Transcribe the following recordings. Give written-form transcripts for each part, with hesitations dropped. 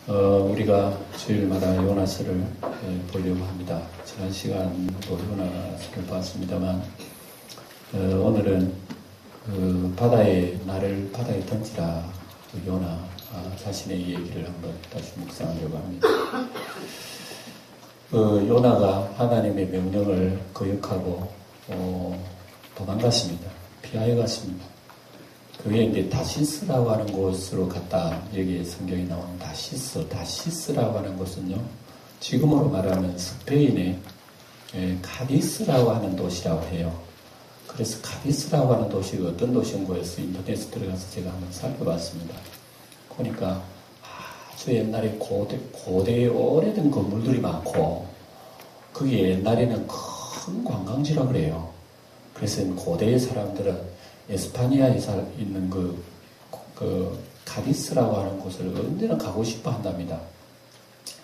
우리가 주일마다 요나서를 보려고 합니다. 지난 시간도 요나서를 봤습니다만, 오늘은 나를 바다에 던지라, 요나 자신의 얘기를 한번 다시 묵상하려고 합니다. 요나가 하나님의 명령을 거역하고 도망갔습니다. 피하여 갔습니다. 그게 이제 다시스라고 하는 곳으로 갔다. 여기 성경에 나오는 다시스라고 하는 곳은요, 지금으로 말하면 스페인의 카디스라고 하는 도시라고 해요. 그래서 카디스라고 하는 도시가 어떤 도시인가 해서 인터넷에 들어가서 제가 한번 살펴봤습니다. 보니까 아주 옛날에 고대에 오래된 건물들이 많고, 그게 옛날에는 큰 관광지라고 그래요. 그래서 고대의 사람들은 에스파니아에 있는 그 카디스라고 하는 곳을 언제나 가고 싶어 한답니다.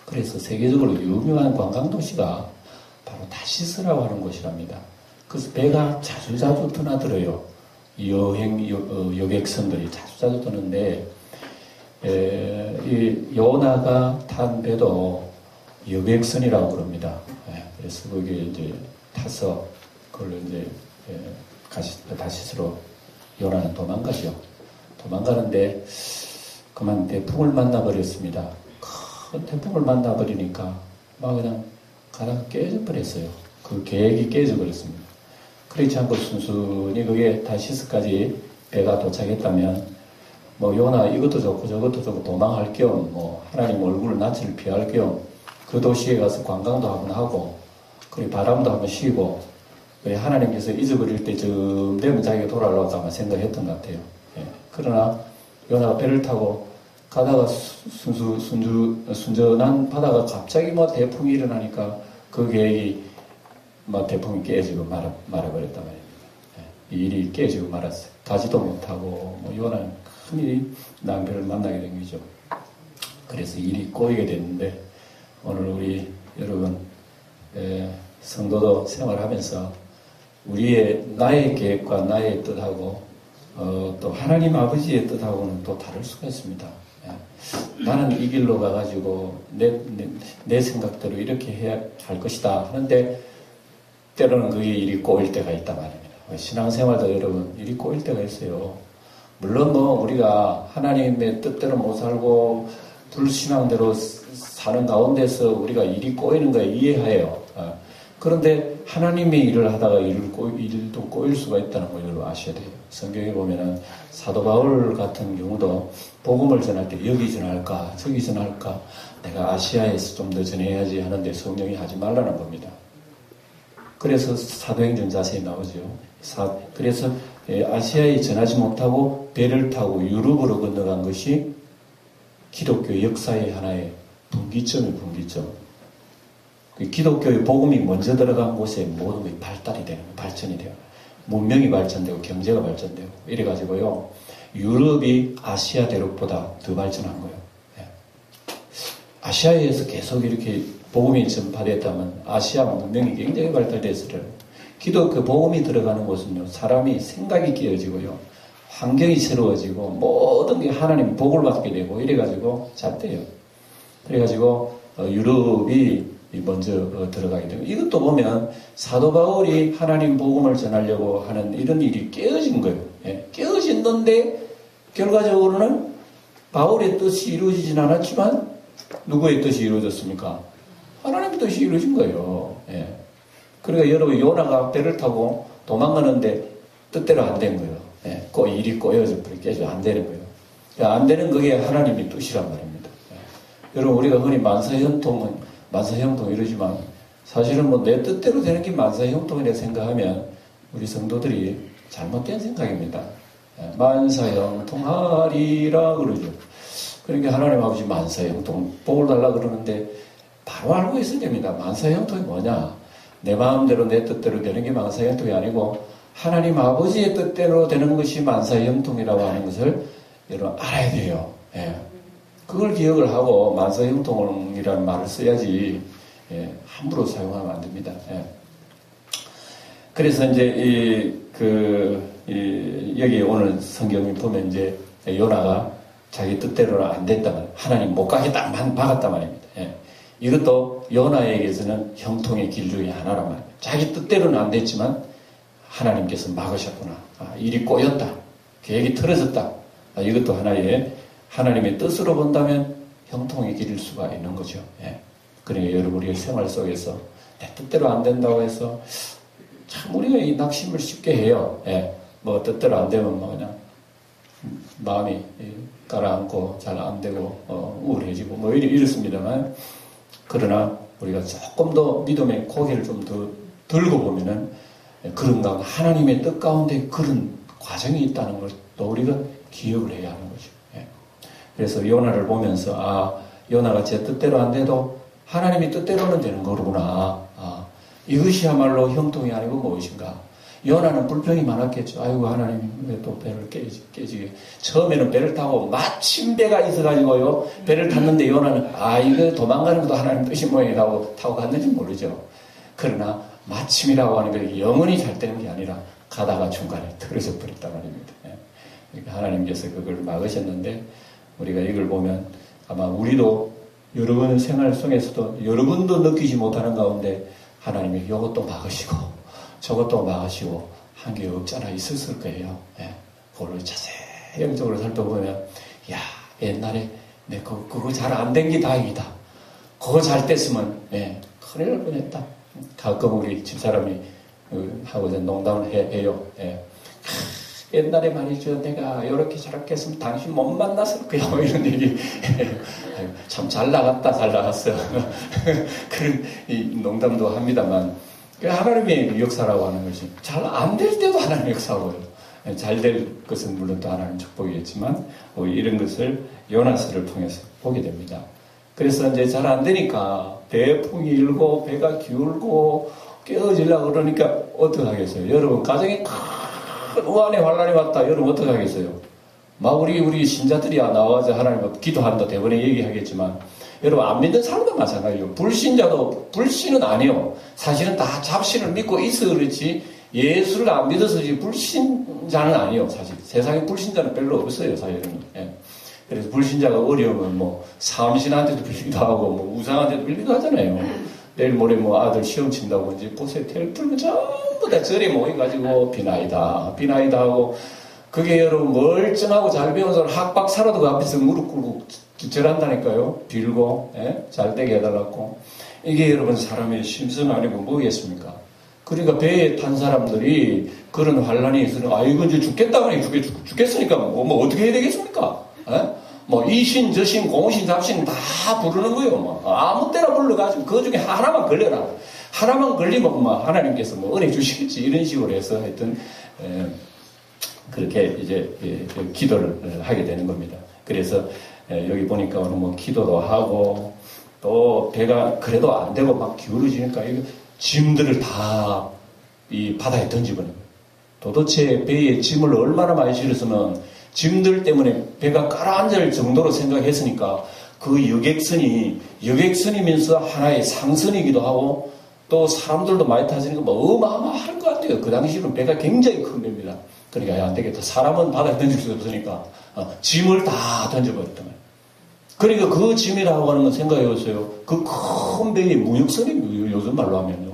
그래서 세계적으로 유명한 관광도시가 바로 다시스라고 하는 곳이랍니다. 그래서 배가 자주 드나들어요. 여객선들이 자주 드는데, 이 요나가 탄 배도 여객선이라고 그럽니다. 그래서 거기에 이제 타서 그걸 이제 다시스로 요나는 도망가죠. 도망가는데 그만 태풍을 만나버렸습니다. 큰 태풍을 만나버리니까 막 그냥 가다가 깨져버렸어요. 그 계획이 깨져버렸습니다. 그렇지 않고 순순히 그게 다시스까지 배가 도착했다면 요나 이것도 좋고 저것도 좋고 도망할 겸 하나님 얼굴 낯을 피할 겸 그 도시에 가서 관광도 한번 하고 그리고 바람도 한번 쉬고 하나님께서 잊어버릴 때쯤 되면 자기가 돌아올까 아마 생각했던 것 같아요. 그러나 요나가 배를 타고 가다가 순전한 바다가 갑자기 태풍이 일어나니까 그 계획이 태풍이 깨지고 말아버렸단 말입니다. 이 일이 깨지고 말았어요. 가지도 못하고 요나는 큰일이 낭비를 만나게 된 거죠. 그래서 일이 꼬이게 됐는데, 오늘 우리 여러분 성도도 생활하면서 나의 계획과 나의 뜻하고 또 하나님 아버지의 뜻하고는 또 다를 수가 있습니다. 나는 이 길로 가가지고 내 생각대로 이렇게 해야 할 것이다 하는데 때로는 그게 일이 꼬일 때가 있단 말입니다. 신앙생활도 여러분 일이 꼬일 때가 있어요. 물론 우리가 하나님의 뜻대로 못 살고 불신앙대로 사는 가운데서 우리가 일이 꼬이는 거 이해해요. 그런데 하나님의 일을 하다가 일도 꼬일 수가 있다는 걸 여러분 아셔야 돼요. 성경에 보면은 사도 바울 같은 경우도 복음을 전할 때 여기 전할까 저기 전할까, 내가 아시아에서 좀 더 전해야지 하는데 성령이 하지 말라는 겁니다. 그래서 사도행전 자세히 나오죠. 그래서 아시아에 전하지 못하고 배를 타고 유럽으로 건너간 것이 기독교 역사의 하나의 분기점. 기독교의 복음이 먼저 들어간 곳에 모든 것이 발전이 돼요. 문명이 발전되고 경제가 발전되고 이래가지고요, 유럽이 아시아 대륙보다 더 발전한 거예요. 아시아에서 계속 이렇게 복음이 전파됐다면 아시아 문명이 굉장히 발달됐어요. 기독교 복음이 들어가는 곳은요, 사람이 생각이 끼어지고요, 환경이 새로워지고 모든 게 하나님 복을 받게 되고 이래가지고 잘 돼요. 그래가지고 유럽이 먼저 들어가게 되고, 이것도 보면 사도 바울이 하나님 복음을 전하려고 하는 이런 일이 깨어진 거예요. 깨어졌는데 결과적으로는 바울의 뜻이 이루어지진 않았지만 누구의 뜻이 이루어졌습니까? 하나님의 뜻이 이루어진 거예요. 그러니까 여러분 요나가 배를 타고 도망가는데 뜻대로 안 된 거예요. 일이 꼬여져 깨져 안 되는 거예요. 안 되는 그게 하나님의 뜻이란 말입니다. 여러분 우리가 흔히 만사형통 이러지만 사실은 내 뜻대로 되는 게 만사형통이라 생각하면 우리 성도들이 잘못된 생각입니다. 만사형통하리라 그러죠. 그러니까 하나님 아버지 만사형통 복을 달라 그러는데 바로 알고 있어야 됩니다. 만사형통이 뭐냐? 내 마음대로 내 뜻대로 되는 게 만사형통이 아니고 하나님 아버지의 뜻대로 되는 것이 만사형통이라고 하는 것을 여러분 알아야 돼요. 그걸 기억을 하고 만사형통이라는 말을 써야지 함부로 사용하면 안 됩니다. 그래서 이제 여기 오늘 성경을 보면 이제 요나가 자기 뜻대로는 안 됐다면 하나님 못 가게 딱 막았단 말입니다. 예. 이것도 요나에게서는 형통의 길 중에 하나란 말이에요. 자기 뜻대로는 안 됐지만 하나님께서 막으셨구나. 일이 꼬였다. 계획이 틀어졌다. 이것도 하나의 하나님의 뜻으로 본다면 형통의 길일 수가 있는 거죠. 예. 그러니까 여러분 우리의 생활 속에서 내 뜻대로 안 된다고 해서 참 우리가 이 낙심을 쉽게 해요. 예. 뭐 뜻대로 안 되면 뭐 그냥 마음이 가라앉고 잘 안 되고 우울해지고 뭐 이렇습니다만, 그러나 우리가 조금 더 믿음의 고개를 좀 더 들고 보면은 그런가 하나님의 뜻 가운데 그런 과정이 있다는 걸 또 우리가 기억을 해야 하는 거죠. 예. 그래서 요나를 보면서 요나가 제 뜻대로 안 돼도 하나님의 뜻대로는 되는 거구나. 이것이야말로 형통이 아니고 무엇인가. 요나는 불평이 많았겠죠. 아이고 하나님 왜 또 배를 깨지게. 처음에는 배를 타고 마침 배가 있어가지고요. 배를 탔는데 요나는 이거 도망가는 것도 하나님 뜻이 모양이라고 타고 갔는지 모르죠. 그러나 마침이라고 하는 게 영원히 잘 되는 게 아니라 가다가 중간에 틀어져 버렸단 말입니다. 그러니까 하나님께서 그걸 막으셨는데 우리가 이걸 보면 아마 우리도 여러분의 생활 속에서도 여러분도 느끼지 못하는 가운데 하나님이 이것도 막으시고 저것도 막으시고 한 게 없잖아 있었을 거예요. 예. 그걸 자세히 영적으로 살펴보면 옛날에 그거 잘 안 된 게 다행이다. 그거 잘 됐으면 큰일 날 뻔했다. 가끔 우리 집사람이 하고 농담을 해요. 예. 옛날에 말이죠. 내가 이렇게 저렇게 했으면 당신 못 만났을 거야. 뭐 이런 얘기. 참 잘 나갔다, 잘 나갔어. 그런 농담도 합니다만, 하나님의 역사라고 하는 것이 잘 안 될 때도 하나님의 역사고요. 잘 될 것은 물론 또 하나님 축복이겠지만, 이런 것을 요나서를 통해서 보게 됩니다. 그래서 이제 잘 안 되니까 대풍이 일고 배가 기울고 깨어지려고 그러니까 어떻게 하겠어요? 여러분 가정에 큰 우한의 환란이 왔다. 여러분 어떻게 하겠어요? 막 우리 신자들이야 나와서 하나님 앞에 기도한다. 대번에 얘기하겠지만 여러분 안 믿는 사람도 마찬가지예요. 불신자도 불신은 아니에요. 사실은 다 잡신을 믿고 있어 그렇지 예수를 안 믿어서지 불신자는 아니에요. 사실 세상에 불신자는 별로 없어요. 사실은. 예. 그래서 불신자가 어려우면 뭐 삼신한테도 빌기도 하고 뭐 우상한테도 빌기도 하잖아요. 내일 모레 뭐 아들 시험 친다고 이제 곳에 텔 풀면 전부 다 절에 모여가지고 비나이다 하고 그게 여러분 멀쩡하고 잘 배운 사람 학박사라도 그 앞에서 무릎 꿇고 절한다니까요. 빌고 잘 되게 해달라고. 이게 여러분 사람의 심성 아니고 뭐겠습니까? 그러니까 배에 탄 사람들이 그런 환란이 있으면 이거 이제 죽겠다고 죽겠으니까 뭐 어떻게 해야 되겠습니까? 뭐 이신 저신 공신 잡신 다 부르는 거예요. 뭐 아무 때나 불러가지고 그 중에 하나만 걸려라. 하나만 걸리면 뭐 하나님께서 뭐 은혜 주시겠지 이런 식으로 해서 하여튼 그렇게 이제 기도를 하게 되는 겁니다. 그래서 여기 보니까 오늘 뭐 기도도 하고 또 배가 그래도 안 되고 막 기울어지니까 이거 짐들을 다 이 바다에 던지버려요. 도대체 배에 짐을 얼마나 많이 실었으면 짐들 때문에 배가 가라앉을 정도로 생각했으니까 그 여객선이면서 하나의 상선이기도 하고 또 사람들도 많이 타시니까 뭐 어마어마할 것 같아요. 그 당시에는 배가 굉장히 큰 배입니다. 그러니까 안 되겠다. 사람은 바다에 던질 수 없으니까 짐을 다 던져버렸단 말이에요. 그러니까 그 짐이라고 하는 건 생각해보세요. 그 큰 배의 무역선이 요즘 말로 하면요.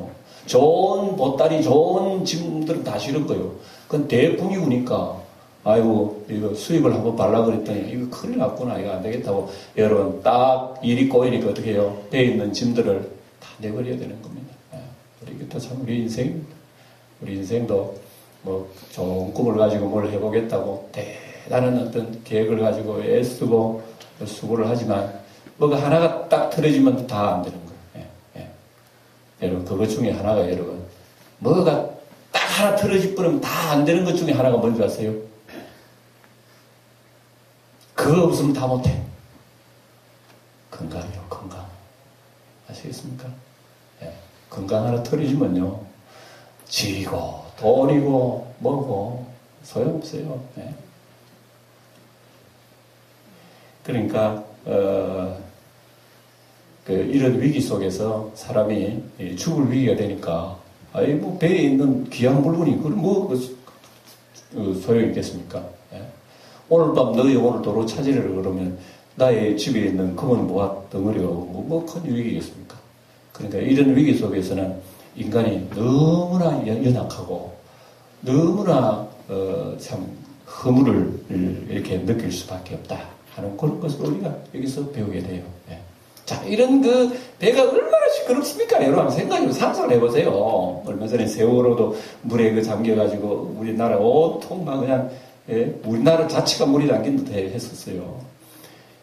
좋은 보따리, 좋은 짐들은 다 실은 거예요. 그건 대풍이 우니까 아이고 이거 수입을 한번 발라 그랬더니 이거 큰일 났구나. 이거 안 되겠다고 여러분 딱 일이 꼬이니까 어떻게 해요? 배에 있는 짐들을 다 내버려야 되는 겁니다. 이게 참 우리 인생입니다. 우리 인생도 뭐 좋은 꿈을 가지고 뭘 해보겠다고 대단한 어떤 계획을 가지고 애쓰고 수고를 하지만 뭐가 하나가 딱 틀어지면 다 안 되는 거예요. 여러분 그것 중에 하나가 여러분 뭐가 딱 하나 틀어질 뻔하면 다 안 되는 것 중에 하나가 뭔지 아세요? 그거 없으면 다 못해. 건강이요, 건강. 아시겠습니까? 건강 하나 틀어지면요 지고 돈이고 뭐고 소용없어요. 그러니까 이런 위기 속에서 사람이 죽을 위기가 되니까 뭐 배에 있는 귀한 물건이 그걸 뭐 소용이 있겠습니까? 오늘 밤 너희 오늘 도로 찾으려고 그러면 나의 집에 있는 검은 모아 덩어리가 뭐 큰 위기겠습니까? 그러니까 이런 위기 속에서는 인간이 너무나 연약하고 너무나 참 허물을 이렇게 느낄 수밖에 없다 하는 그런 것을 우리가 여기서 배우게 돼요. 예. 자, 이런 그 배가 얼마나 시끄럽습니까? 여러분 한번 생각해 상상을 해보세요. 얼마 전에 세월호도 물에 그 잠겨가지고 우리나라 온통 막 그냥 우리나라 자체가 물이 담긴 듯 했었어요.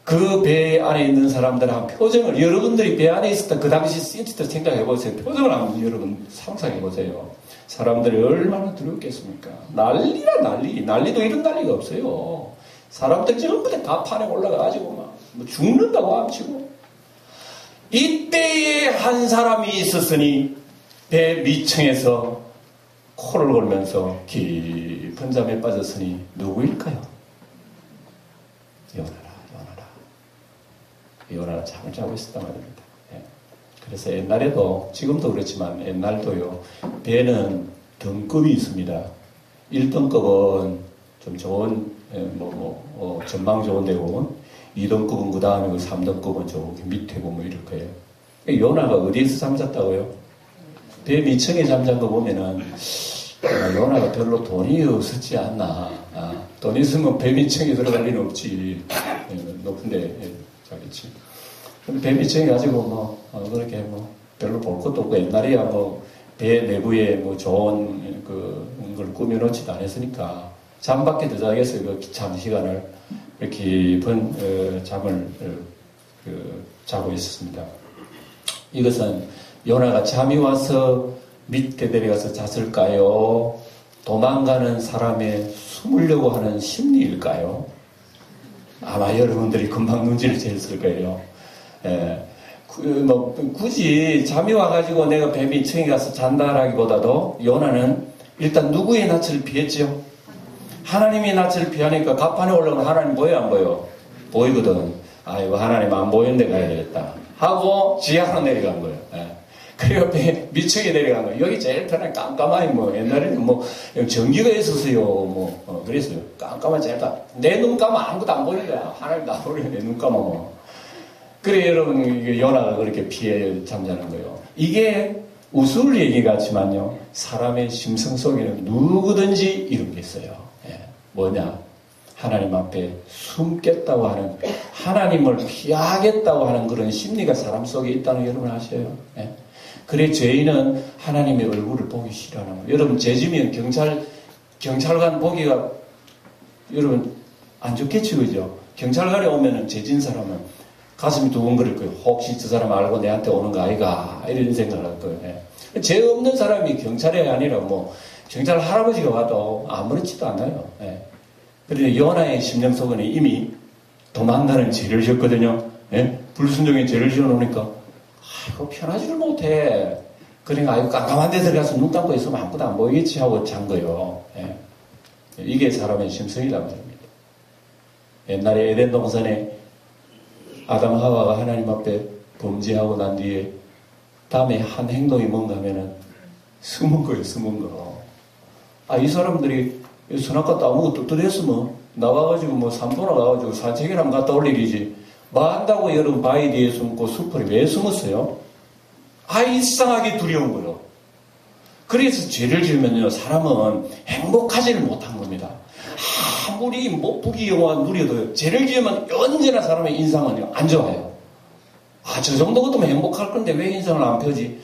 그 배 안에 있는 사람들 한 표정을 여러분들이 배 안에 있었던 그 당시 시트를 생각해 보세요. 표정을 한번 여러분 상상해 보세요. 사람들이 얼마나 두렵겠습니까? 난리라 난리. 난리도 이런 난리가 없어요. 사람들 전부 다 가판에 올라가가지고 막 뭐 죽는다고 암치고. 이때에 한 사람이 있었으니 배 밑층에서 코를 골면서 깊은 잠에 빠졌으니 누구일까요? 요나라 잠을 자고 있었단 말입니다. 예. 그래서 옛날에도 지금도 그렇지만 옛날도요 배는 등급이 있습니다. 1등급은 좀 좋은 전망 좋은 데고 2등급은 그 다음에 그 3등급은 저기 밑에고 뭐 이럴 거예요. 요나가 어디에서 잠잤다고요? 배 밑층에 잠잔 거 보면은 요나가 별로 돈이 없었지 않나. 돈 있으면 배 밑층에 들어갈 리는 없지. 높은데 자겠지. 배 밑층에 가지고 그렇게 별로 볼 것도 없고 옛날이야 배 내부에 좋은 걸 꾸며놓지도 않았으니까 잠밖에 더 자겠어요. 그 잠 시간을 이렇게 깊은 잠을 자고 있었습니다. 이것은 요나가 잠이 와서 밑에 내려가서 잤을까요? 도망가는 사람의 숨으려고 하는 심리일까요? 아마 여러분들이 금방 눈치를 챘을 거예요. 예. 굳이 잠이 와가지고 내가 배 밑층에 가서 잔다라기보다도 요나는 일단 누구의 낯을 피했죠? 하나님의 낯을 피하니까 가판에 올라오면 하나님 보여 안 보여? 보이거든. 아이고 하나님 안 보이는데 가야 되겠다 하고 지하로 내려간 거예요. 예. 그리고 배 밑층에 내려간 거예요. 여기 제일 편하게 깜깜하니 옛날에는 전기가 있었어요. 그랬어요. 깜깜한 제일 내 눈 감아 아무것도 안 보이는 거야. 하나님도 안 보이는 내 눈 감아 그래 여러분 요나가 그렇게 피해 잠자는 거예요. 이게 우스울 얘기 같지만요. 사람의 심성 속에는 누구든지 이런 게 있어요. 예. 뭐냐? 하나님 앞에 숨겠다고 하는 하나님을 피하겠다고 하는 그런 심리가 사람 속에 있다는 거 여러분 아셔요. 예. 그래 죄인은 하나님의 얼굴을 보기 싫어하는 거예요. 여러분 죄지면 경찰관 보기가 여러분 안 좋겠지 그죠? 경찰관에 오면은 죄진 사람은 가슴이 두근거릴 거예요. 혹시 저 사람 알고 내한테 오는 거 아이가 이런 생각을 할 거예요. 예. 죄 없는 사람이 경찰이 아니라 경찰 할아버지가 와도 아무렇지도 않아요. 예. 그런데 요나의 심령 속에는 이미 도망가는 죄를 지었거든요. 예? 불순종의 죄를 지어놓으니까 아이고 편하지를 못해. 그러니까 아이고 깜깜한 데 들어가서 눈 감고 있으면 아무것도 안 보이겠지 하고 잔 거예요. 예. 이게 사람의 심성이란 말입니다. 옛날에 에덴 동산에 아담 하와가 하나님 앞에 범죄하고 난 뒤에 다음에 한 행동이 뭔가 하면은 숨은 거예요. 숨은 거. 이 사람들이 선악과도 아무것도 없더랬으면 나와가지고 산보나 가가지고 산책이나 갔다 올 일이지 뭐 한다고 여러분 바위 뒤에 숨고 숲을 왜 숨었어요? 이상하게 두려운 거예요. 그래서 죄를 지으면요 사람은 행복하지를 못한 겁니다. 아무리 부귀영화 누려도요 죄를 지으면 언제나 사람의 인상은요 안 좋아요. 저 정도 같으면 행복할 건데 왜 인상을 안 펴지?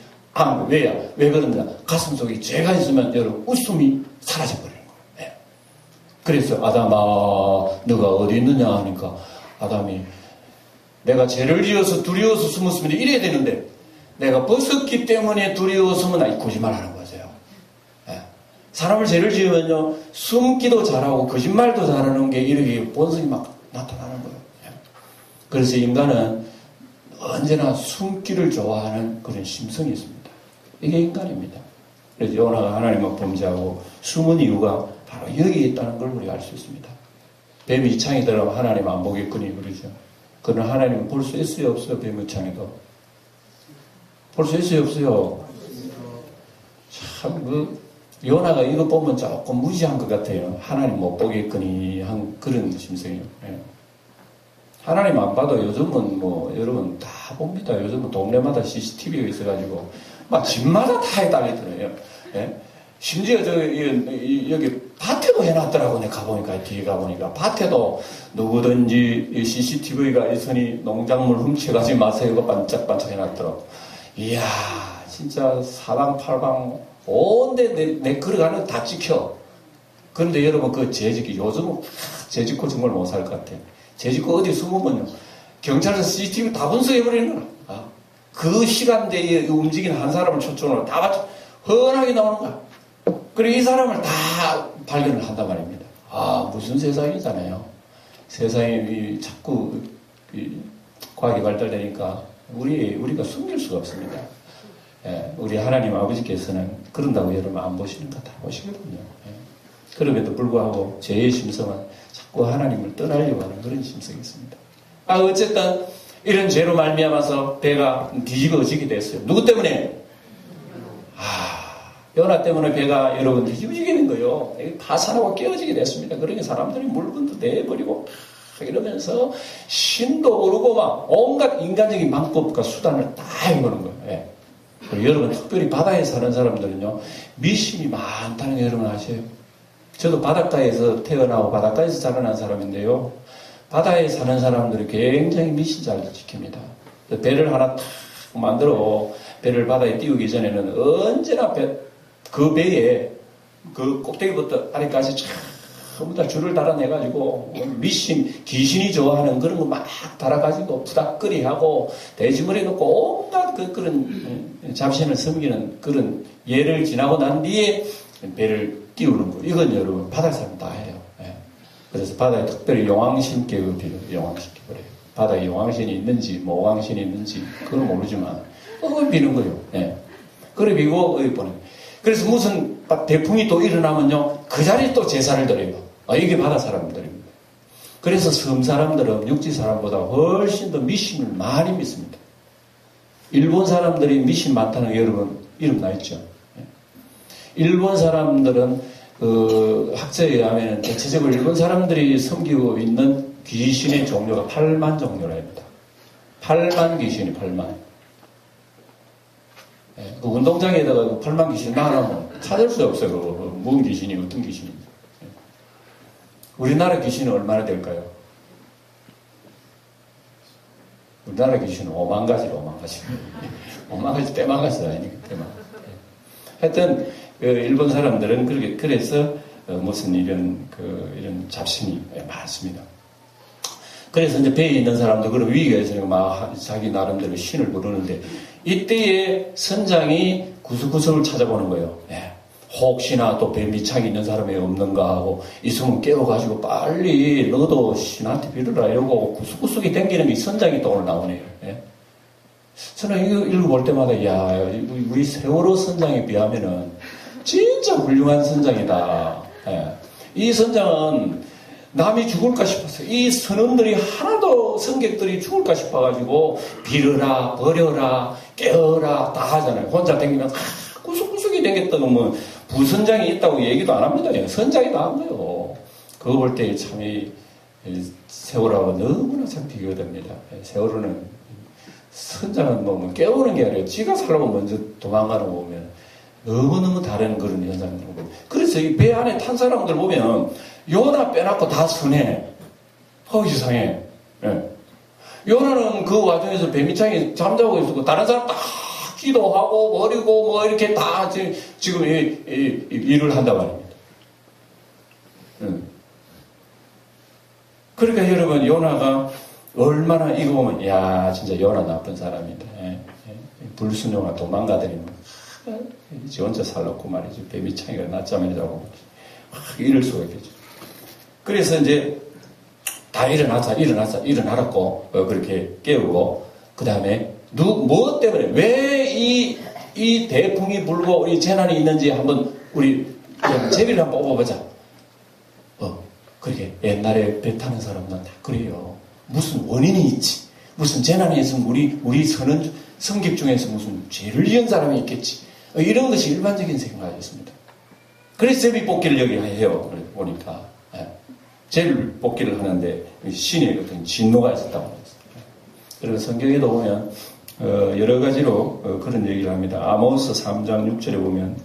왜야? 왜 그런가? 가슴 속에 죄가 있으면 여러분 웃음이 사라져버려요. 그래서 아담아 너가 어디 있느냐 하니까 아담이 내가 죄를 지어서 두려워서 숨었으면 이래야 되는데 내가 벗었기 때문에 두려웠으면 거짓말하는 거세요. 예. 사람을 죄를 지으면요 숨기도 잘하고 거짓말도 잘하는 게 이렇게 본성이 막 나타나는 거예요. 예. 그래서 인간은 언제나 숨기를 좋아하는 그런 심성이 있습니다. 이게 인간입니다. 그래서 요나가 하나님과 범죄하고 숨은 이유가 바로 여기에 있다는 걸 우리가 알 수 있습니다. 배 밑창에 들어가면 하나님 안 보겠거니 그러죠. 그러나 하나님은 볼 수 있어요 없어요? 배 밑창에도 볼 수 있어요 없어요? 참 요나가 이거 보면 조금 무지한 것 같아요. 하나님 못 보겠거니 한 그런 심성이에요. 예. 하나님 안 봐도 요즘은 뭐 여러분 다 봅니다. 요즘은 동네마다 CCTV가 있어가지고 막 집마다 다 해달리더래요. 예? 심지어 여기 밭에도 해놨더라고. 내가 가보니까 뒤에 가보니까 밭에도 누구든지 CCTV가 있으니 농작물 훔쳐가지 마세요. 이거 반짝반짝 해놨더라고. 이야 진짜 사방팔방 온데 내 걸어가는 다 찍혀. 그런데 여러분 그 재짓기 요즘은 재짓고 정말 못 살 것 같아요. 재짓고 어디 숨으면요 경찰서 CCTV 다 분석해버리는 거야. 그 시간대에 움직이는 한 사람을 초점으로 다 맞춰 훤하게 나오는 거야. 그리고 이 사람을 다 발견을 한단 말입니다. 무슨 세상이잖아요. 세상이 자꾸 과학이 발달되니까 우리가 숨길 수가 없습니다. 예, 우리 하나님 아버지께서는 그런다고 여러분 안 보시는 거 다 보시거든요. 예. 그럼에도 불구하고 죄의 심성은 자꾸 하나님을 떠나려고 하는 그런 심성이 있습니다. 어쨌든 이런 죄로 말미암아서 배가 뒤집어지게 됐어요. 누구 때문에? 요나 때문에 배가 여러분 뒤집어지게 된 거예요. 파산하고 깨어지게 됐습니다. 그러니 사람들이 물건도 내버리고 이러면서 신도 오르고 막 온갖 인간적인 방법과 수단을 다 해보는 거예요. 예. 그리고 여러분 특별히 바다에 사는 사람들은요 미신이 많다는 거 여러분 아세요? 저도 바닷가에서 태어나고 바닷가에서 자라난 사람인데요. 바다에 사는 사람들이 굉장히 미신 잘 지킵니다. 배를 하나 탁 만들어 배를 바다에 띄우기 전에는 언제나 그 배에 그 꼭대기부터 아래까지 전부 다 줄을 달아내가지고 미신, 귀신이 좋아하는 그런 거 막 달아가지고 부닥거리하고 돼지머리 놓고 온갖 그런 잡신을 섬기는 그런 예를 지나고 난 뒤에 배를 띄우는 거. 이건 여러분 바다 사람 다 해요. 예. 그래서 바다에 특별히 용왕신께 빌어요. 용왕신께 그래요. 바다에 용왕신이 있는지 뭐 오왕신이 있는지 그건 모르지만 그걸 비는 거예요. 예. 그래 비고 어디 보내. 그래서 무슨 대풍이 또 일어나면요 그 자리에 또 제사를 드려요. 이게 바다 사람들입니다. 그래서 섬 사람들은 육지 사람보다 훨씬 더 미신을 많이 믿습니다. 일본 사람들이 미신 많다는 게 여러분 이름 나 있죠. 일본 사람들은 학자에 의하면 대체적으로 일본 사람들이 섬기고 있는 귀신의 종류가 8만 종류라 합니다. 8만 귀신이 8만. 그 운동장에다가 8만 귀신 나가면 찾을 수 없어요. 무슨 귀신이 어떤 귀신인지. 우리나라 귀신은 얼마나 될까요? 우리나라 귀신은 5만 가지로 5만 가지. 5만 가지, 때만 가지도 아니니까, 때만. 하여튼, 일본 사람들은 그래서 무슨 이런 잡신이 많습니다. 그래서 이제 배에 있는 사람도 그런 위기가 있으니까 막 자기 나름대로 신을 부르는데 이때에 선장이 구석구석을 찾아보는 거예요. 예. 혹시나 또 배 밑창이 있는 사람이 없는가 하고 있으면 깨워가지고 빨리 너도 신한테 빌어라 이러고 구석구석이 댕기는 게 선장이 또 오늘 나오네요. 예. 저는 이거 읽어볼 때마다 야 우리 세월호 선장에 비하면은 진짜 훌륭한 선장이다. 예. 이 선장은 남이 죽을까 싶었어요. 이 선원들이 하나도 성객들이 죽을까 싶어가지고 빌어라 버려라 깨어라 다 하잖아요. 혼자 댕기면 구석구석이 댕겼다고 뭐 부선장이 있다고 얘기도 안 합니다. 선장이 다 한 거예요. 그거 볼 때 참 이 세월호하고 너무나 참 비교가 됩니다. 세월호는 선장은 뭐 깨우는 게 아니라 지가 살려고 먼저 도망가는 거 보면 너무너무 다른 그런 현상인 거예요. 그래서 이 배 안에 탄 사람들 보면 요나 빼놨고 다 순해. 이상해. 예. 요나는 그 와중에서 배 밑창에 잠자고 있었고 다른 사람 다 기도하고 버리고 뭐 이렇게 다 지금 일을 한단 말입니다. 그러니까 여러분 요나가 얼마나 이거 보면 야 진짜 요나 나쁜 사람이다. 불순종아 도망가더니 지 혼자 살았고 말이지 배 밑창이가 낮잠을 자고 이럴 수가 있겠죠. 그래서 이제 다 일어났고 그렇게 깨우고 그 다음에 뭐 때문에 왜 이 대풍이 불고 이 재난이 있는지 한번 우리 제비를 한번 뽑아보자. 그렇게 옛날에 배 타는 사람들은 다 그래요. 무슨 원인이 있지. 무슨 재난이 있으면 우리 성객 중에서 무슨 죄를 지은 사람이 있겠지. 이런 것이 일반적인 생각이었습니다. 그래서 제비뽑기를 여기 해요. 보니까. 예. 제비뽑기를 하는데 신의 어떤 진노가 있었다고 했어요. 그리고 성경에도 보면 여러 가지로 그런 얘기를 합니다. 아모스 3장 6절에 보면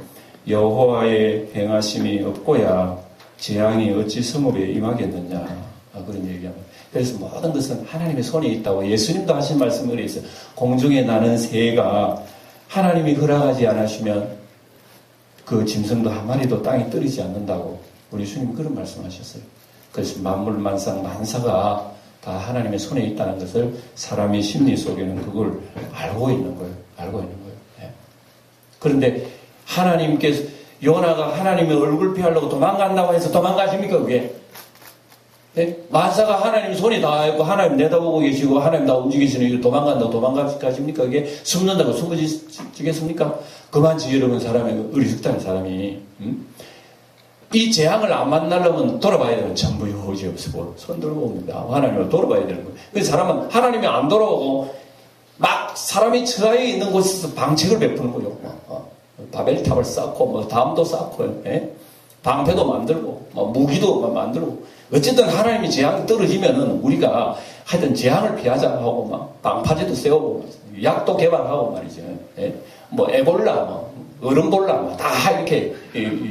여호와의 행하심이 없고야 재앙이 어찌 성읍에 임하겠느냐, 그런 얘기합니다. 그래서 모든 것은 하나님의 손에 있다고 예수님도 하신 말씀을 했어요. 공중에 나는 새가 하나님이 허락하지 않으시면 그 짐승도 한 마리도 땅에 떨어지지 않는다고 우리 주님 그런 말씀하셨어요. 그래서 만물 만상 만사가 다 하나님의 손에 있다는 것을 사람의 심리 속에는 그걸 알고 있는 거예요. 알고 있는 거예요. 예. 그런데 하나님께서 요나가 하나님의 얼굴 피하려고 도망간다고 해서 도망가십니까 그게? 네? 만사가 하나님 손에 다 있고 하나님 내다보고 계시고 하나님 다 움직이시는 도망간다고 도망가십니까 그게? 숨는다고 숨어지겠습니까? 그만치 여러분 사람이 어리석다는 사람이 이 재앙을 안 만나려면 돌아봐야 되는 전부 여지 없고 손 들고 옵니다. 하나님을 돌아봐야 되는 거예요. 그래서 사람은 하나님이 안 돌아오고 막 사람이 처해 있는 곳에서 방책을 베푸는 거예요. 바벨탑을 쌓고 뭐 담도 쌓고 방패도 만들고 무기도 만들고 어쨌든 하나님이 재앙이 떨어지면은 우리가 하여튼 재앙을 피하자 하고 막 방파제도 세우고 약도 개발하고 말이죠. 뭐 에볼라 뭐 얼음볼라 다 이렇게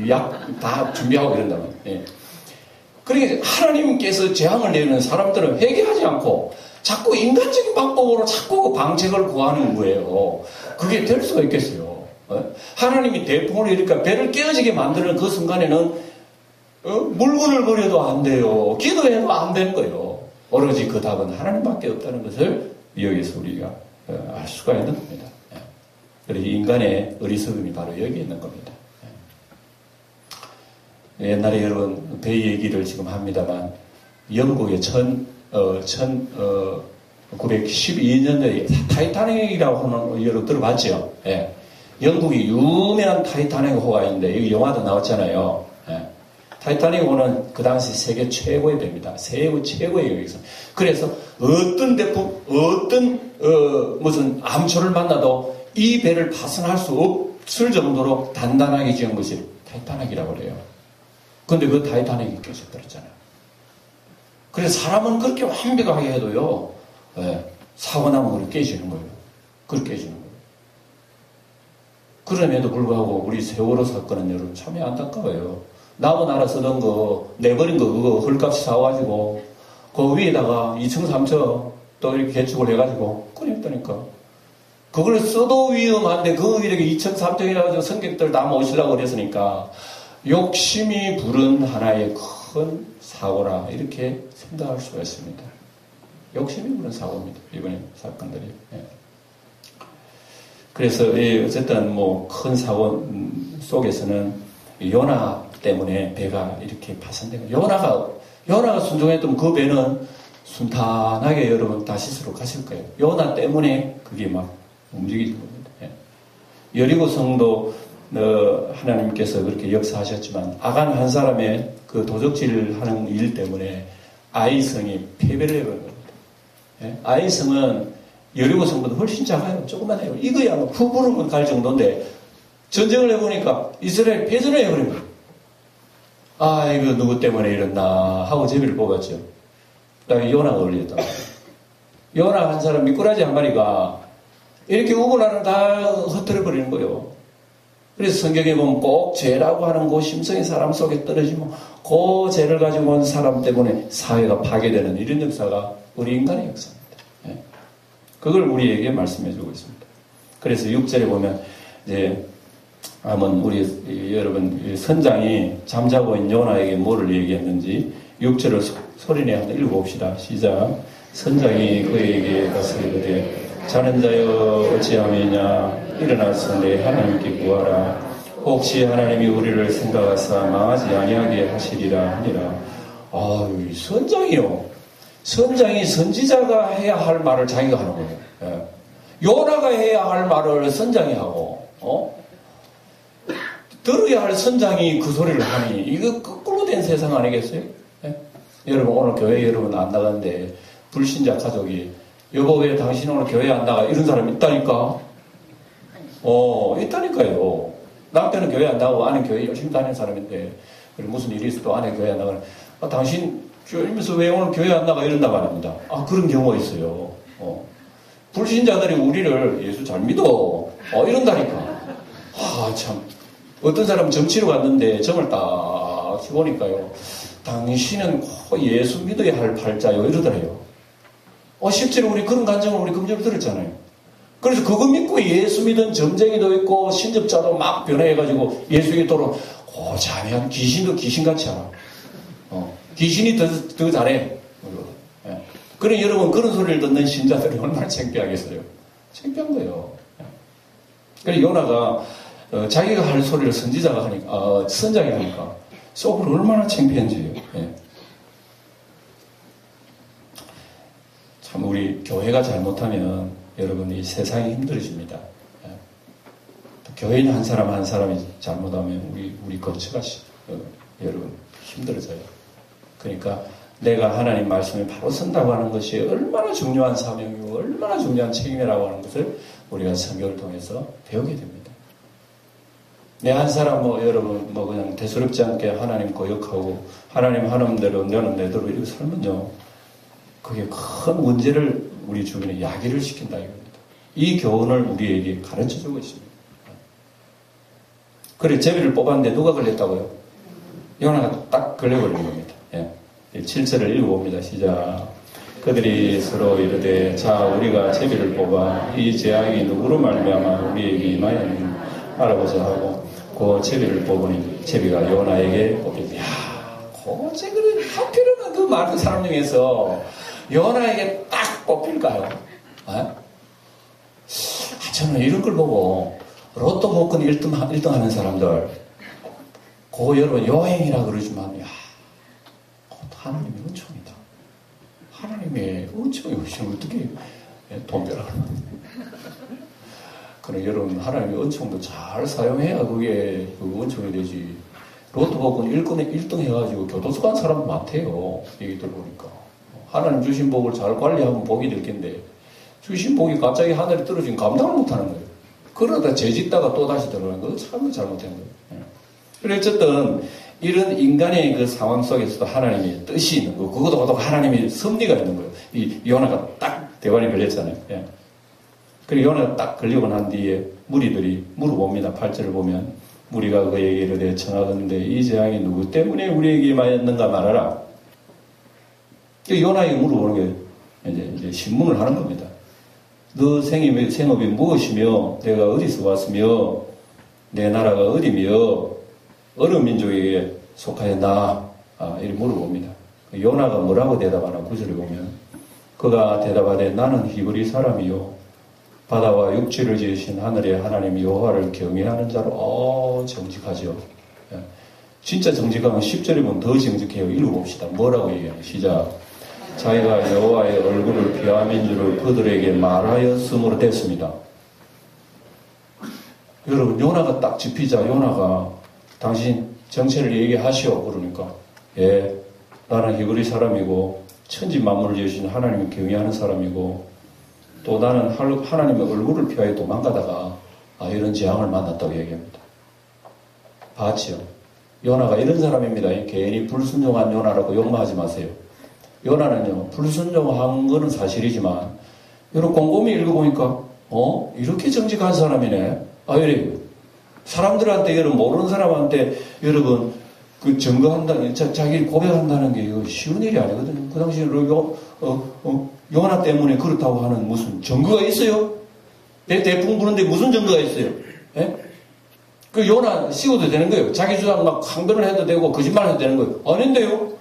약 다 준비하고 이런다면. 그러니까 하나님께서 재앙을 내리는 사람들은 회개하지 않고 자꾸 인간적인 방법으로 자꾸 그 방책을 구하는 거예요. 그게 될 수가 있겠어요. 하나님이 대풍을 일으키니까 배를 깨어지게 만드는 그 순간에는 물건을 버려도 안 돼요. 기도해도 안 되는 거예요. 오로지 그 답은 하나님밖에 없다는 것을 여기서 우리가 알 수가 있는 겁니다. 그래서 인간의 어리석음이 바로 여기 있는 겁니다. 옛날에 여러분 배 얘기를 지금 합니다만 영국의 1912년도에 타이타닉이라고 하는 여러분 들어봤죠? 예. 영국이 유명한 타이타닉 호가 있는데 여기 영화도 나왔잖아요. 예. 타이타닉 호는 그 당시 세계 최고의 배입니다. 세계 최고의 여기서. 그래서 어떤 대품, 무슨 암초를 만나도 이 배를 파손할 수 없을 정도로 단단하게 지은 것이 타이타닉이라고 그래요. 근데 그 타이타닉이 깨져버렸잖아요. 그래서 사람은 그렇게 완벽하게 해도요, 사고 나면 그렇게 깨지는 거예요. 그렇게 깨지는 거예요. 그럼에도 불구하고 우리 세월호 사건은 여러분 참 안타까워요. 나무 나라 쓰던 거, 내버린 거, 그거 헐값이 사와가지고, 그 위에다가 2층, 3층 또 이렇게 개축을 해가지고, 그랬다니까. 그걸 써도 위험한데, 그 위에 2층, 3층 해가지고 승객들 다 모시려고 그랬으니까, 욕심이 부른 하나의 큰 사고라, 이렇게 생각할 수가 있습니다. 욕심이 부른 사고입니다. 이번에 사건들이. 그래서, 어쨌든 뭐, 큰 사고 속에서는 요나 때문에 배가 이렇게 파손되고, 요나가 순종했던 그 배는 순탄하게 여러분 다시스로 가실 거예요. 요나 때문에 그게 막 움직이는 겁니다. 여리고 성도 하나님께서 그렇게 역사하셨지만 아간 한 사람의 그 도적질을 하는 일 때문에 아이성이 패배를 해버린 겁니다. 아이성은 여리고 성보다 훨씬 작아요. 조그만해요. 이거야 뭐 후부름은 갈 정도인데 전쟁을 해보니까 이스라엘 패전을 해버린 거예요. 아, 이거 누구 때문에 이랬나 하고 제비를 뽑았죠. 그다음에 요나가 올렸다. 요나 한 사람 미꾸라지 한 마리가 이렇게 우고나를 다 흩어버리는 거예요. 그래서 성경에 보면 꼭 죄라고 하는 그 심성의 사람 속에 떨어지면 그 죄를 가지고 온 사람 때문에 사회가 파괴되는 이런 역사가 우리 인간의 역사입니다. 그걸 우리에게 말씀해 주고 있습니다. 그래서 6절에 보면 이제 한번 우리 여러분 선장이 잠자고 있는 요나에게 뭐를 얘기했는지 6절을 소리내 한번 읽어봅시다. 시작. 선장이 그에게 가서 이르되 자는 자여 어찌함이냐 일어나서 내 하나님께 구하라. 혹시 하나님이 우리를 생각하사 망하지 아니하게 하시리라 하니라. 아유, 선장이요. 선장이 선지자가 해야 할 말을 자기가 하는 거예요. 요나가 해야 할 말을 선장이 하고, 들어야 할 선장이 그 소리를 하니, 이거 거꾸로 된 세상 아니겠어요? 여러분, 오늘 교회 여러분 안 나가는데, 불신자 가족이, 여보, 왜 당신 오늘 교회 안 나가? 이런 사람 있다니까? 있다니까요. 남편은 교회 안 나가고 아내는 교회 열심히 다니는 사람인데 그리고 무슨 일이 있어도 아내 교회 안 나가는 당신 교회면서 왜 오늘 교회 안 나가 이런다고 합니다. 그런 경우가 있어요. 불신자들이 우리를 예수 잘 믿어 이런다니까. 참 어떤 사람은 점치러 갔는데 점을 딱 해보니까요. 당신은 예수 믿어야 할 팔자요 이러더래요. 실제로 우리 그런 간증을 우리 금전을 들었잖아요. 그래서 그거 믿고 예수 믿은 점쟁이도 있고 신접자도 막 변해가지고 예수 믿도록 자네한 귀신도 귀신같이 알아. 귀신이 더 잘해. 예. 그래 여러분 그런 소리를 듣는 신자들이 얼마나 창피하겠어요. 창피한 거예요. 그래 요나가 자기가 할 소리를 선지자가 하니까 선장이 하니까 속으로 얼마나 창피한지요. 예. 참 우리 교회가 잘못하면 여러분 이 세상이 힘들어집니다. 예. 교인 한 사람 한 사람이 잘못하면 우리 거처가 여러분 힘들어져요. 그러니까 내가 하나님 말씀에 바로 선다고 하는 것이 얼마나 중요한 사명이고 얼마나 중요한 책임이라고 하는 것을 우리가 성경을 통해서 배우게 됩니다. 내 한 사람 여러분 그냥 대수롭지 않게 하나님 거역하고 하나님 하는 대로 너는 내대로 이렇게 살면요. 그게 큰 문제를 우리 주변에 야기를 시킨다 이겁니다. 이 교훈을 우리에게 가르쳐주고 있습니다. 그래 제비를 뽑았는데 누가 걸렸다고요? 요나가 딱 걸려버린 겁니다. 예. 7절을 읽어봅니다. 시작. 그들이 서로 이르되 자 우리가 제비를 뽑아 이 재앙이 누구로 말미암아 우리에게 임하였는지 알아보자 하고 그 제비를 뽑으니 제비가 요나에게 뽑혔다. 그 제비를 하필이면 그 많은 사람 중에서 요나에게 딱 뽑힐까요? 저는 이런 걸 보고 로또 복권 1등 하는 사람들 여러분 요행이라 그러지만 하나님의 은총이다. 하나님의 은총이 없이는 어떻게 돈 벌어가나. 그래 여러분 하나님의 은총도 잘 사용해야 그게 은총이 되지. 로또 복권 1등 해가지고 교도소 간 사람 많대요. 얘기 들어보니까. 하나님 주신 복을 잘 관리하면 복이 될 텐데 주신 복이 갑자기 하늘에 떨어지면 감당을 못하는 거예요. 그러다 죄짓다가 또 다시 들어가는 거 참 잘못된 거예요. 그래 어쨌든 이런 인간의 그 상황 속에서도 하나님의 뜻이 있는 거, 그것도 하나님의 섭리가 있는 거예요. 이 요나가 딱 대관에 걸렸잖아요. 예. 그리고 요나가 딱 걸리고 난 뒤에 무리들이 물어봅니다. 8절을 보면 무리가 그에게 이르되 청하건대 이 재앙이 누구 때문에 우리에게 임하였는가 말하라. 요나에게 물어보는 게 이제 신문을 하는 겁니다. 너 생업이 무엇이며 내가 어디서 왔으며 내 나라가 어디며 어느 민족에게 속하였나? 이렇게 물어봅니다. 요나가 뭐라고 대답하나 9절을 보면 그가 대답하되 나는 히브리 사람이요 바다와 육지를 지으신 하늘의 하나님 여호와를 경외하는 자로 정직하죠. 예. 진짜 정직하면 10절에 보면 더 정직해요. 읽어봅시다. 뭐라고 얘기해요? 시작. 자기가 여호와의 얼굴을 피함인 줄을 그들에게 말하였으므로 됐습니다. 여러분 요나가 딱 짚이자 요나가 당신 정체를 얘기하시오. 그러니까 예 나는 히브리 사람이고 천지 만물을 지으신 하나님을 경외하는 사람이고 또 나는 하나님의 얼굴을 피하여 도망가다가 이런 재앙을 만났다고 얘기합니다. 봤지요? 요나가 이런 사람입니다. 괜히 불순종한 요나라고 욕마하지 마세요. 요나는요 불순종한 거는 사실이지만 여러분 곰곰이 읽어보니까 이렇게 정직한 사람이네. 이래요. 사람들한테 여러분 모르는 사람한테 여러분 그 증거한다는 자기 고백한다는 게 이거 쉬운 일이 아니거든요. 그 당시에 요나 때문에 그렇다고 하는 무슨 증거가 있어요? 대풍 부는데 무슨 증거가 있어요? 예? 그 요나 씌워도 되는 거예요. 자기 주장 막 항변을 해도 되고 거짓말 해도 되는 거예요. 아닌데요?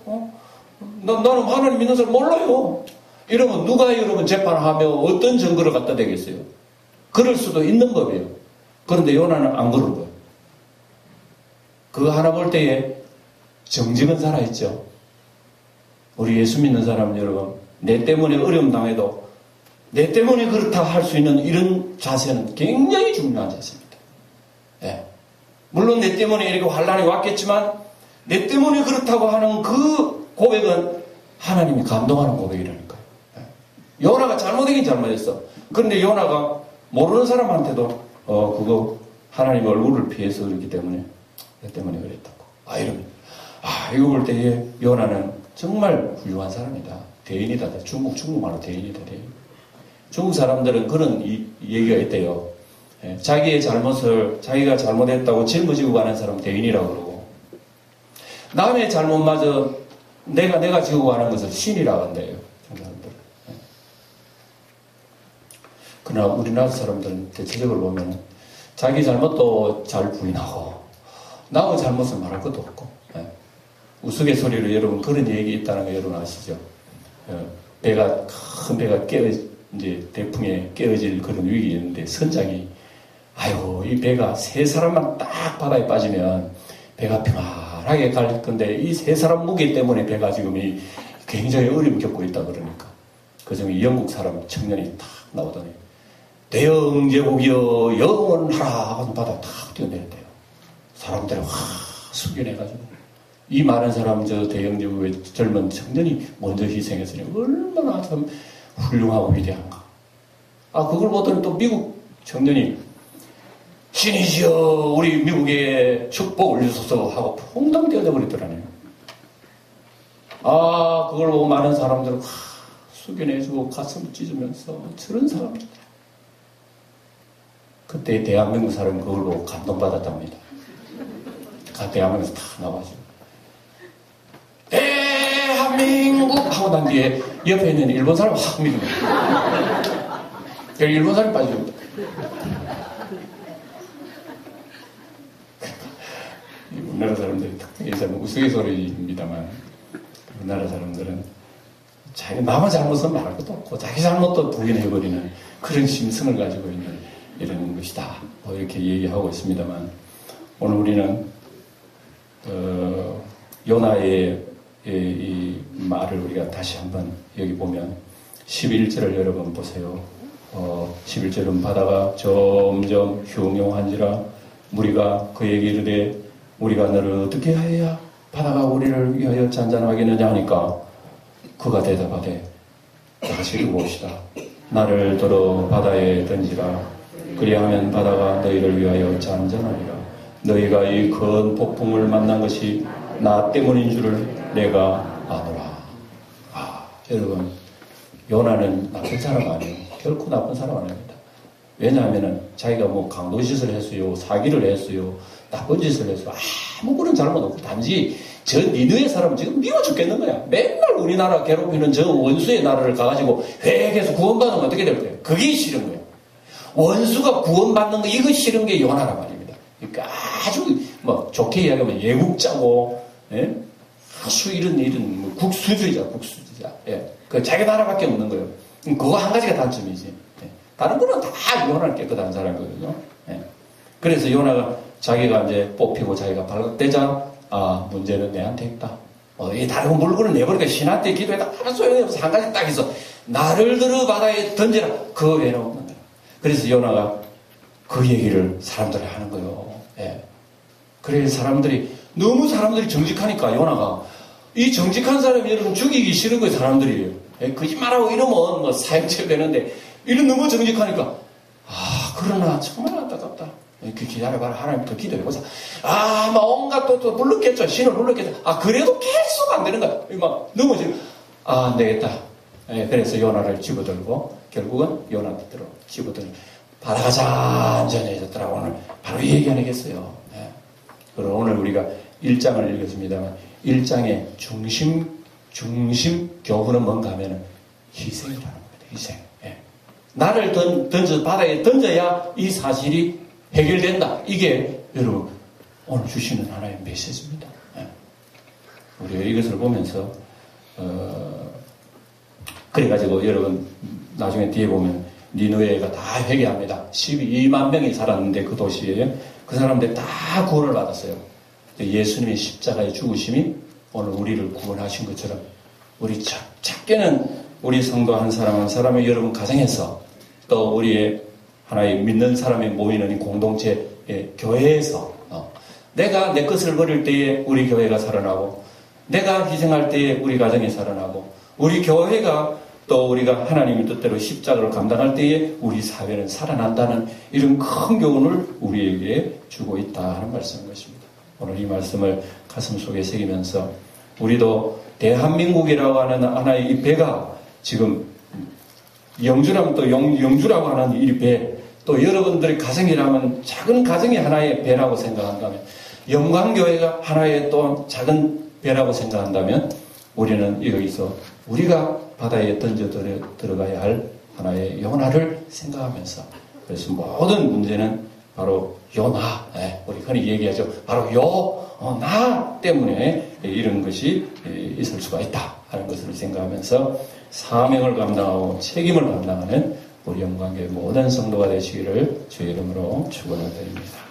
나는 하나님 믿는 사람 몰라요. 이러면 누가 여러분 재판하며 어떤 증거를 갖다 대겠어요? 그럴 수도 있는 법이에요. 그런데 요나는 안 그런 거예요. 그거 하나 볼 때에 정직은 살아있죠. 우리 예수 믿는 사람은 여러분 내 때문에 어려움 당해도 내 때문에 그렇다고 할 수 있는 이런 자세는 굉장히 중요한 자세입니다. 예. 물론 내 때문에 이렇게 환란이 왔겠지만 내 때문에 그렇다고 하는 그 고백은 하나님이 감동하는 고백이라니까요. 예. 요나가 잘못하긴 잘못했어. 그런데 요나가 모르는 사람한테도 그거 하나님 얼굴을 피해서 그렇기 때문에 그랬다고. 이러면 이거 볼 때에 요나는 정말 훌륭한 사람이다. 대인이다. 중국말로 대인이다. 대인. 중국 사람들은 그런 얘기가 있대요. 자기의 잘못을 자기가 잘못했다고 짊어지고 가는 사람 대인이라고 그러고, 남의 잘못마저 내가 지고 가는 것을 신이라고 한대요. 사람들. 그러나 우리나라 사람들은 대체적으로 보면 자기 잘못도 잘 부인하고 남의 잘못을 말할 것도 없고, 우스갯소리로 여러분 그런 얘기 있다는 거 여러분 아시죠? 큰 배가 이제 대풍에 깨어질 그런 위기가 있는데 선장이 이 배가 세 사람만 딱 바다에 빠지면 배가 평안하게 갈 건데 이 세 사람 무게 때문에 배가 지금 굉장히 어려움 겪고 있다 그러니까 그중에 영국 사람 청년이 딱 나오더니 대영 제국이여 영원하라 하고 바다에 탁 뛰어내렸대요. 사람들이 숙연해가지고 이 많은 사람 저 대영 제국의 젊은 청년이 먼저 희생했으니 얼마나 참 훌륭하고 위대한가. 그걸 보더니 또 미국 청년이 신이시여 우리 미국에 축복을 주소서 하고 퐁당 뛰어져 버리더라네요. 그걸 보고 많은 사람들은 숙연해주고 가슴 찢으면서 저런 사람들. 그때 대한민국 사람이 그걸 보고 감동받았답니다. 대한민국에서 탁 나와가지고 대한민국 하고 난 뒤에 옆에 있는 일본 사람 확 밀는 거예요. 일본 사람이 빠집니다. 우리나라 사람들이 특징이 우스갯소리입니다만 우리나라 사람들은 남의 잘못은 말할 것도 없고 자기 잘못도 부인해버리는 그런 심성을 가지고 있는 이런 것이다. 이렇게 얘기하고 있습니다만 오늘 우리는 요나의 이 말을 우리가 다시 한번 여기 보면 11절을 여러분 보세요. 11절은 바다가 점점 흉용한지라 무리가 그에게 이르되 우리가 너를 어떻게 하여야 바다가 우리를 위하여 잔잔하겠느냐 하니까 그가 대답하되 다시 읽어봅시다. 나를 들어 바다에 던지라. 그리하면 바다가 너희를 위하여 잔잔하리라. 너희가 이 큰 폭풍을 만난 것이 나 때문인 줄을 내가 아노라. 여러분 요나는 나쁜 사람 아니에요. 결코 나쁜 사람 아닙니다. 왜냐하면 자기가 강도짓을 했어요. 사기를 했어요. 나쁜 짓을 했어요. 아무 그런 잘못 없고 단지 저 니느의 사람은 지금 미워 죽겠는 거야. 맨날 우리나라 괴롭히는 저 원수의 나라를 가가지고 회개해서 구원받으면 어떻게 될 거예요? 그게 싫은 거예요. 원수가 구원받는 거 이거 싫은 게 요나란 말입니다. 그러니까 아주 좋게 이야기하면 예국자고 아주 이런 국수주의자. 그 자기 나라밖에 없는 거예요. 그거 한 가지가 단점이지. 다른 거는 다 요나는 깨끗한 사람이거든요. 그래서 요나가 자기가 이제 뽑히고 자기가 발각되자 문제는 내한테 있다. 이 다른 물건을 내버리니까 신한테 기도해도 아무 소용이 없어. 한 가지 딱 있어. 나를 들어 바다에 던져라. 그거 외에는 없는 거야. 그래서 요나가 그 얘기를 사람들이 하는 거예요. 그래서 너무 사람들이 정직하니까 요나가 이 정직한 사람이 여러분 죽이기 싫은 거예요. 사람들이. 거짓말하고 이러면 사형처 되는데 이런 너무 정직하니까 그러나 정말 안타깝다. 기다려봐라. 하나님 더 기도해보자. 온갖 또 불렀겠죠. 신을 불렀겠죠. 그래도 계속 안 되는 거야. 넘어지고. 안 되겠다. 그래서 요나를 집어들고, 결국은 요나한테 집어들고, 바다가 잔잔해졌더라. 오늘 바로 이 얘기 아니겠어요. 그리고 오늘 우리가 1장을 읽었습니다만, 1장의 중심 교훈은 뭔가 하면은 희생이라는 겁니다. 희생. 나를 바다에 던져야 이 사실이 해결된다. 이게 여러분 오늘 주시는 하나의 메시지입니다. 우리가 이것을 보면서 그래가지고 여러분 나중에 뒤에 보면 니느웨가 다 회개합니다. 12만 명이 살았는데 그 도시에 그 사람들 다 구원을 받았어요. 예수님의 십자가의 죽으심이 오늘 우리를 구원하신 것처럼 우리 작게는 우리 성도 한 사람 한 사람의 여러분 가정에서 또 우리의 하나의 믿는 사람이 모이는 이 공동체 교회에서 내가 내 것을 버릴 때에 우리 교회가 살아나고 내가 희생할 때에 우리 가정이 살아나고 우리 교회가 또 우리가 하나님의 뜻대로 십자가를 감당할 때에 우리 사회는 살아난다는 이런 큰 교훈을 우리에게 주고 있다 하는 말씀인 것입니다. 오늘 이 말씀을 가슴 속에 새기면서 우리도 대한민국이라고 하는 하나의 이 배가 지금 영주라면 또 영주라고 하는 이 배, 또 여러분들의 가정이라면 작은 가정이 하나의 배라고 생각한다면, 영광교회가 하나의 또 작은 배라고 생각한다면 우리는 여기서 우리가 바다에 던져 들어가야 할 하나의 요나를 생각하면서, 그래서 모든 문제는 바로 요나, 우리 흔히 얘기하죠. 바로 요나 때문에 이런 것이 있을 수가 있다 하는 것을 생각하면서 사명을 감당하고 책임을 감당하는 우리 영광교회 모든 성도가 되시기를 주의 이름으로 축원드립니다.